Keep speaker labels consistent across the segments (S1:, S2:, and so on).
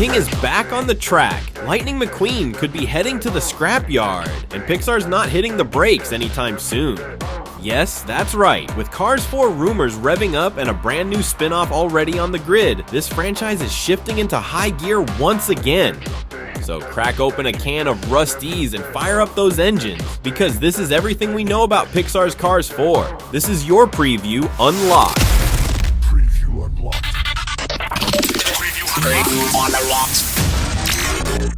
S1: King is back on the track. Lightning McQueen could be heading to the scrapyard, and Pixar's not hitting the brakes anytime soon. Yes, that's right. With Cars 4 rumors revving up and a brand new spin-off already on the grid, this franchise is shifting into high gear once again. So crack open a can of Rusty's and fire up those engines, because this is everything we know about Pixar's Cars 4. This is your preview unlocked.
S2: Preview unlocked.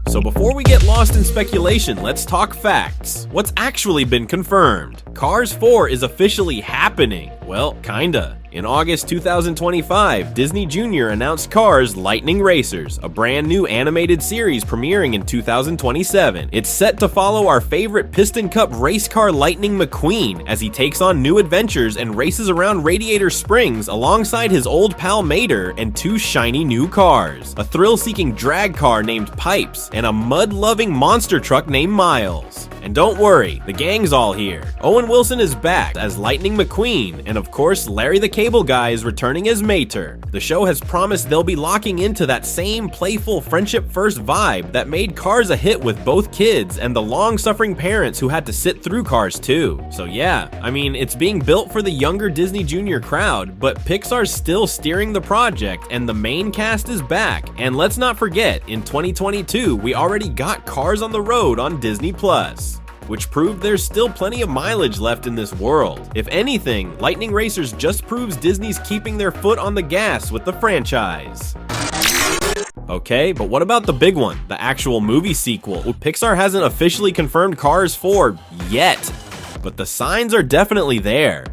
S1: So before we get lost in speculation, let's talk facts. What's actually been confirmed? Cars 4 is officially happening. Well, kinda. In August 2025, Disney Junior announced Cars Lightning Racers, a brand new animated series premiering in 2027. It's set to follow our favorite Piston Cup race car Lightning McQueen as he takes on new adventures and races around Radiator Springs alongside his old pal Mater and two shiny new cars, a thrill-seeking drag car named Pipes and a mud-loving monster truck named Miles. And don't worry, the gang's all here. Owen Wilson is back as Lightning McQueen, and of course, Larry the Cable Guy is returning as Mater. The show has promised they'll be locking into that same playful friendship-first vibe that made Cars a hit with both kids and the long-suffering parents who had to sit through Cars 2. So yeah, I mean, it's being built for the younger Disney Junior crowd, but Pixar's still steering the project and the main cast is back. And let's not forget, in 2022, we already got Cars on the road on Disney+, which proved there's still plenty of mileage left in this world. If anything, Lightning Racers just proves Disney's keeping their foot on the gas with the franchise. Okay, but what about the big one, the actual movie sequel? Pixar hasn't officially confirmed Cars 4 yet, but the signs are definitely there.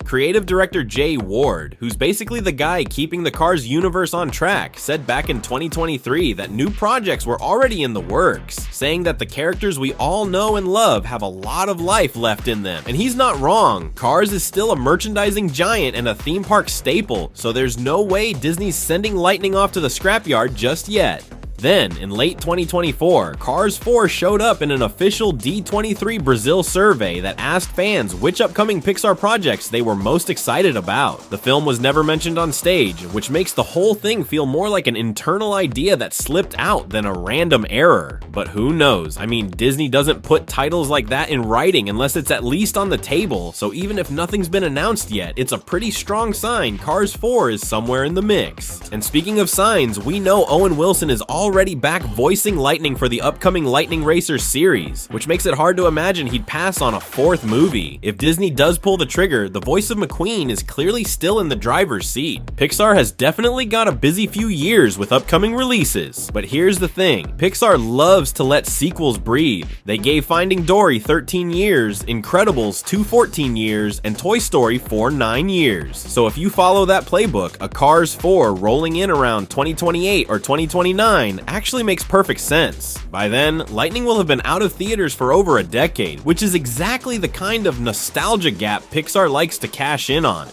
S1: Creative director Jay Ward, who's basically the guy keeping the Cars universe on track, said back in 2023 that new projects were already in the works, saying that the characters we all know and love have a lot of life left in them. And he's not wrong. Cars is still a merchandising giant and a theme park staple, so there's no way Disney's sending Lightning off to the scrapyard just yet. Then, in late 2024, Cars 4 showed up in an official D23 Brazil survey that asked fans which upcoming Pixar projects they were most excited about. The film was never mentioned on stage, which makes the whole thing feel more like an internal idea that slipped out than a random error. But who knows? I mean, Disney doesn't put titles like that in writing unless it's at least on the table, so even if nothing's been announced yet, it's a pretty strong sign Cars 4 is somewhere in the mix. And speaking of signs, we know Owen Wilson is already back voicing Lightning for the upcoming Lightning Racers series, which makes it hard to imagine he'd pass on a fourth movie. If Disney does pull the trigger, the voice of McQueen is clearly still in the driver's seat. Pixar has definitely got a busy few years with upcoming releases, but here's the thing, Pixar loves to let sequels breathe. They gave Finding Dory 13 years, Incredibles 2 14 years, and Toy Story 4 9 years. So if you follow that playbook, a Cars 4 rolling in around 2028 or 2029 actually makes perfect sense. By then, Lightning will have been out of theaters for over a decade, which is exactly the kind of nostalgia gap Pixar likes to cash in on.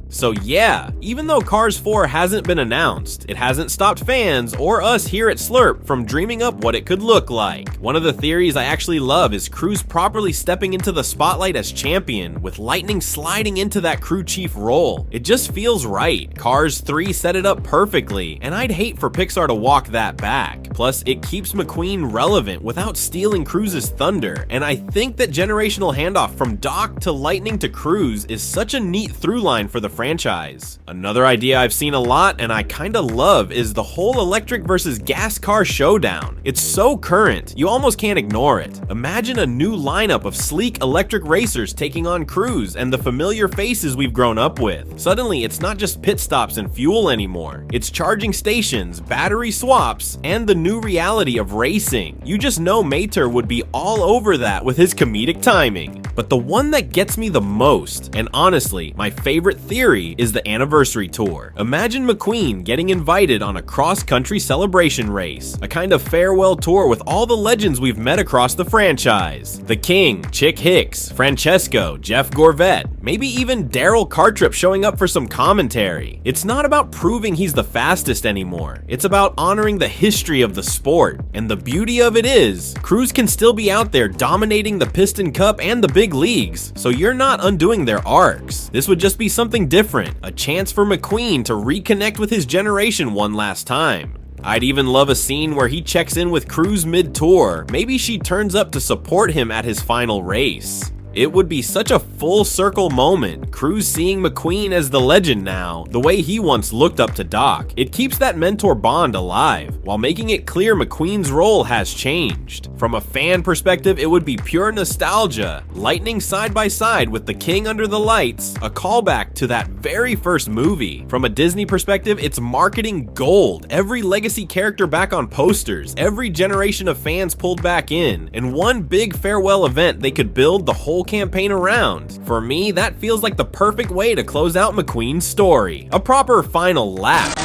S1: So yeah, even though Cars 4 hasn't been announced, it hasn't stopped fans or us here at SLUURP from dreaming up what it could look like. One of the theories I actually love is Cruz properly stepping into the spotlight as champion, with Lightning sliding into that crew chief role. It just feels right. Cars 3 set it up perfectly, and I'd hate for Pixar to walk that back. Plus, it keeps McQueen relevant without stealing Cruz's thunder, and I think that generational handoff from Doc to Lightning to Cruz is such a neat through line for the franchise. Another idea I've seen a lot and I kinda love is the whole electric versus gas car showdown. It's so current, you almost can't ignore it. Imagine a new lineup of sleek electric racers taking on Cruz and the familiar faces we've grown up with. Suddenly, it's not just pit stops and fuel anymore. It's charging stations, battery swaps, and the new reality of racing. You just know Mater would be all over that with his comedic timing. But the one that gets me the most, and honestly, my favorite theory, is the anniversary tour. Imagine McQueen getting invited on a cross-country celebration race, a kind of farewell tour with all the legends we've met across the franchise. The King, Chick Hicks, Francesco, Jeff Gorvette, maybe even Daryl Cartrip showing up for some commentary. It's not about proving he's the fastest anymore. It's about honoring the history of the sport. And the beauty of it is, Cruz can still be out there dominating the Piston Cup and the big leagues, so you're not undoing their arcs. This would just be something different, a chance for McQueen to reconnect with his generation one last time. I'd even love a scene where he checks in with Cruz mid-tour. Maybe she turns up to support him at his final race. It would be such a full circle moment, Cruz seeing McQueen as the legend now, the way he once looked up to Doc. It keeps that mentor bond alive, while making it clear McQueen's role has changed. From a fan perspective, it would be pure nostalgia. Lightning side by side with the King under the lights, a callback to that very first movie. From a Disney perspective, it's marketing gold. Every legacy character back on posters, every generation of fans pulled back in, and one big farewell event they could build the whole campaign around. For me, that feels like the perfect way to close out McQueen's story. A proper final lap.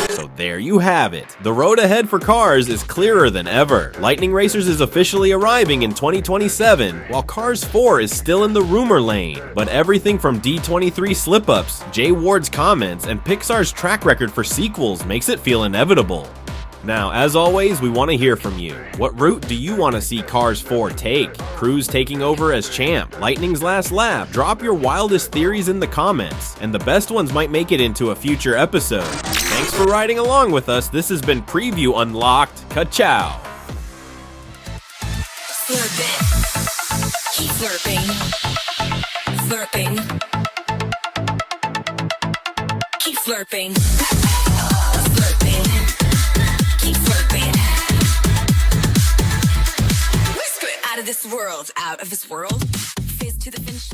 S1: So there you have it. The road ahead for Cars is clearer than ever. Lightning Racers is officially arriving in 2027, while Cars 4 is still in the rumor lane. But everything from D23 slip-ups, Jay Ward's comments, and Pixar's track record for sequels makes it feel inevitable. Now, as always, we want to hear from you. What route do you want to see Cars 4 take? Cruz taking over as champ? Lightning's last lap? Drop your wildest theories in the comments, and the best ones might make it into a future episode. Thanks for riding along with us. This has been Preview Unlocked. Ka-chow!
S3: Slurp it. Keep slurping. Slurping. Keep slurping. Slurping. Keep slurping. Whisk it out of this world. Out of this world. Fizz to the finish line.